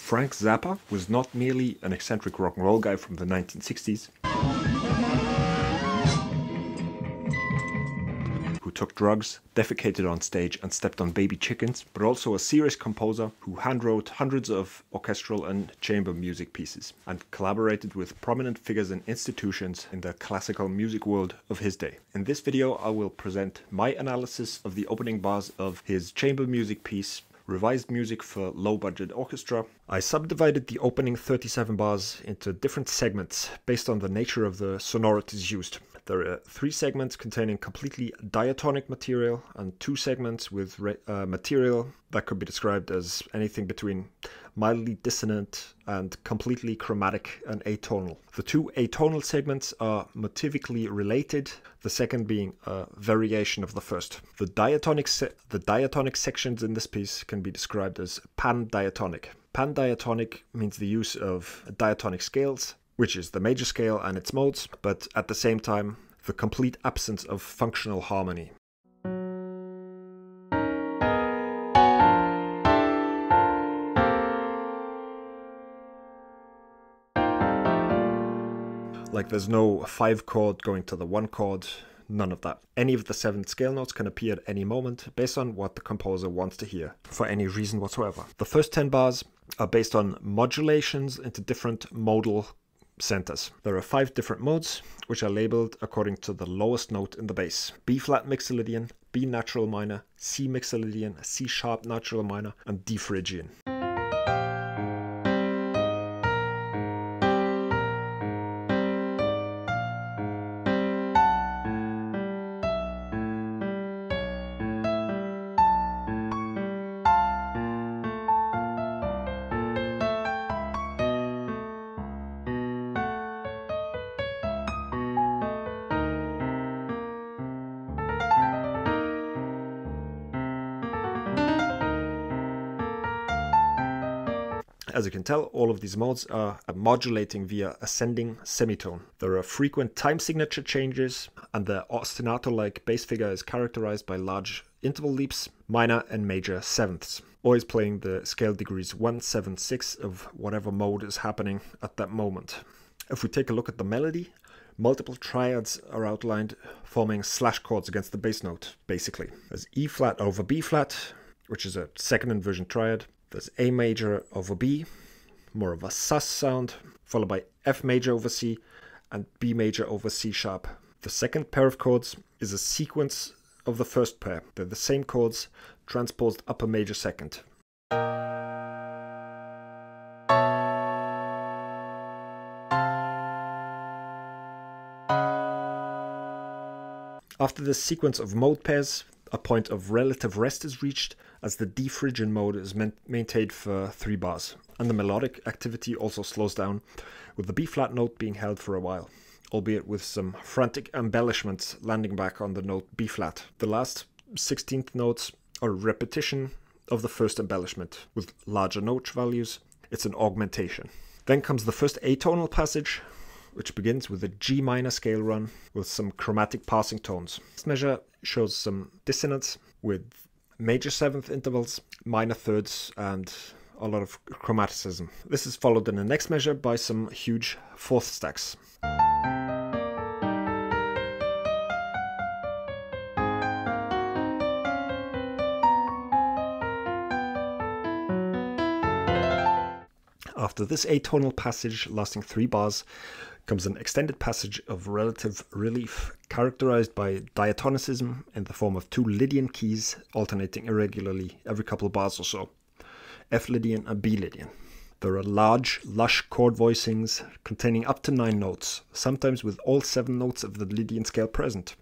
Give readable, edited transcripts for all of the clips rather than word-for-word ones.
Frank Zappa was not merely an eccentric rock and roll guy from the 1960s who took drugs, defecated on stage and stepped on baby chickens, but also a serious composer who handwrote hundreds of orchestral and chamber music pieces and collaborated with prominent figures and institutions in the classical music world of his day. In this video I will present my analysis of the opening bars of his chamber music piece, Revised Music for Low-Budget Orchestra. I subdivided the opening 37 bars into different segments based on the nature of the sonorities used. There are 3 segments containing completely diatonic material and 2 segments with material that could be described as anything between mildly dissonant and completely chromatic and atonal. The 2 atonal segments are motivically related, the second being a variation of the first. The diatonic sections in this piece can be described as pandiatonic. Pandiatonic means the use of diatonic scales, which is the major scale and its modes, but at the same time, the complete absence of functional harmony. Like there's no 5 chord going to the 1 chord, none of that. Any of the 7 scale notes can appear at any moment based on what the composer wants to hear, for any reason whatsoever. The first 10 bars are based on modulations into different modal centers. There are 5 different modes, which are labeled according to the lowest note in the bass. B flat mixolydian, B natural minor, C mixolydian, C sharp natural minor, and D phrygian. As you can tell, all of these modes are modulating via ascending semitone. There are frequent time signature changes, and the ostinato-like bass figure is characterized by large interval leaps, minor and major sevenths, always playing the scale degrees 1, 7, 6 of whatever mode is happening at that moment. If we take a look at the melody, multiple triads are outlined, forming slash chords against the bass note, basically. There's E flat over B flat, which is a second inversion triad. There's A major over B, more of a sus sound, followed by F major over C and B major over C sharp. The second pair of chords is a sequence of the first pair. They're the same chords transposed upper major second. After this sequence of mode pairs, a point of relative rest is reached as the D phrygian mode is maintained for 3 bars, and the melodic activity also slows down, with the B flat note being held for a while, albeit with some frantic embellishments landing back on the note B flat. The last 16th notes are a repetition of the first embellishment, with larger note values. It's an augmentation. Then comes the first atonal passage, which begins with a G minor scale run with some chromatic passing tones. This measure shows some dissonance with major 7th intervals, minor thirds, and a lot of chromaticism. This is followed in the next measure by some huge 4th stacks. After this atonal passage lasting 3 bars comes an extended passage of relative relief characterized by diatonicism in the form of 2 Lydian keys alternating irregularly every couple of bars or so, F Lydian and B Lydian. There are large, lush chord voicings containing up to 9 notes, sometimes with all 7 notes of the Lydian scale present.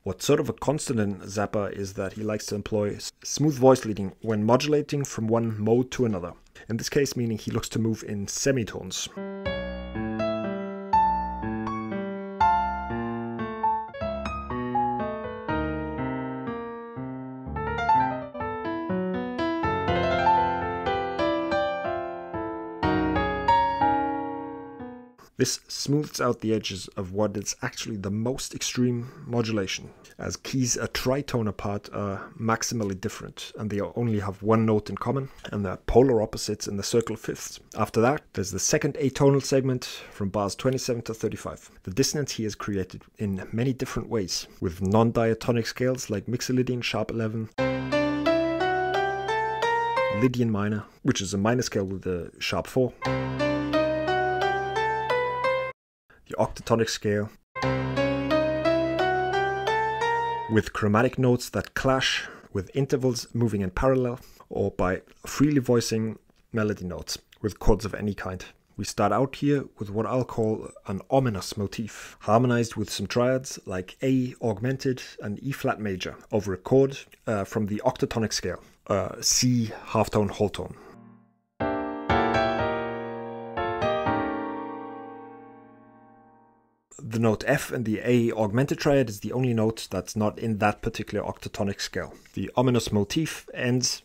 What's sort of a constant in Zappa is that he likes to employ smooth voice leading when modulating from one mode to another. In this case, meaning he looks to move in semitones. This smooths out the edges of what is actually the most extreme modulation, as keys a tritone apart are maximally different, and they only have one note in common, and they're polar opposites in the circle of fifths. After that, there's the second atonal segment from bars 27 to 35. The dissonance here is created in many different ways, with non-diatonic scales like Mixolydian sharp 11, Lydian minor, which is a minor scale with a sharp 4, the octatonic scale, with chromatic notes that clash with intervals moving in parallel, or by freely voicing melody notes with chords of any kind. We start out here with what I'll call an ominous motif, harmonized with some triads like A augmented and E flat major over a chord from the octatonic scale, C halftone whole tone. The note F in the A augmented triad is the only note that's not in that particular octatonic scale. The ominous motif ends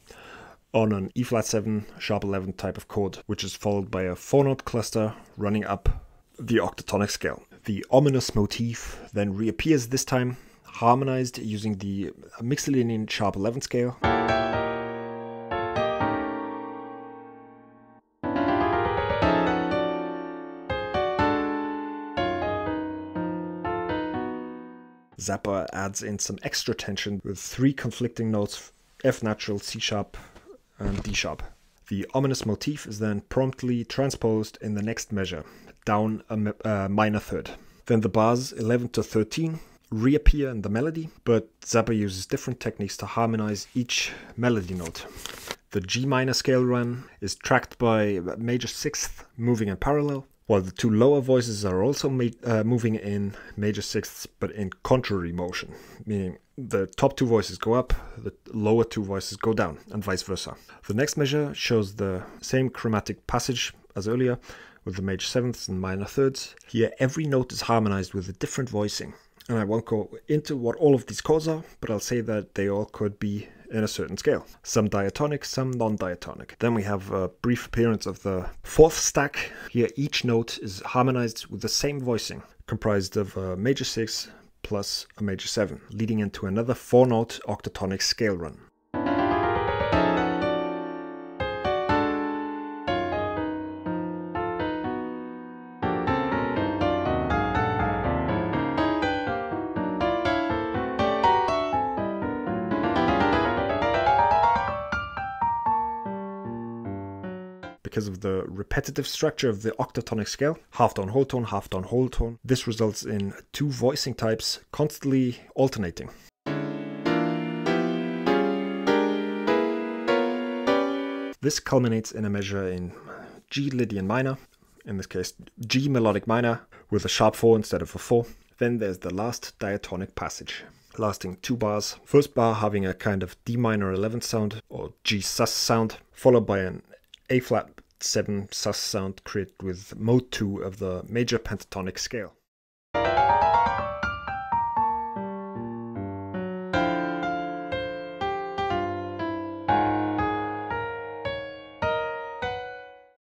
on an E flat 7 sharp 11 type of chord, which is followed by a 4-note cluster running up the octatonic scale. The ominous motif then reappears, this time harmonized using the Mixolydian sharp 11 scale, Zappa adds in some extra tension with 3 conflicting notes, F natural, C sharp, and D sharp. The ominous motif is then promptly transposed in the next measure, down a minor third. Then the bars 11 to 13 reappear in the melody, but Zappa uses different techniques to harmonize each melody note. The G minor scale run is tracked by major 6th moving in parallel, while the 2 lower voices are also moving in major 6ths, but in contrary motion, meaning the top 2 voices go up, the lower 2 voices go down, and vice versa. The next measure shows the same chromatic passage as earlier, with the major 7ths and minor 3rds. Here every note is harmonized with a different voicing, and I won't go into what all of these chords are, but I'll say that they all could be in a certain scale. Some diatonic, some non-diatonic. Then we have a brief appearance of the 4th stack. Here each note is harmonized with the same voicing, comprised of a major 6 plus a major 7, leading into another 4-note octatonic scale run. Because of the repetitive structure of the octatonic scale, halftone, whole tone, halftone, whole tone, this results in 2 voicing types constantly alternating. This culminates in a measure in G Lydian minor, in this case G melodic minor with a sharp 4 instead of a 4. Then there's the last diatonic passage, lasting 2 bars. First bar having a kind of D minor 11 sound or G sus sound, followed by an A flat 7 sus sound created with mode 2 of the major pentatonic scale.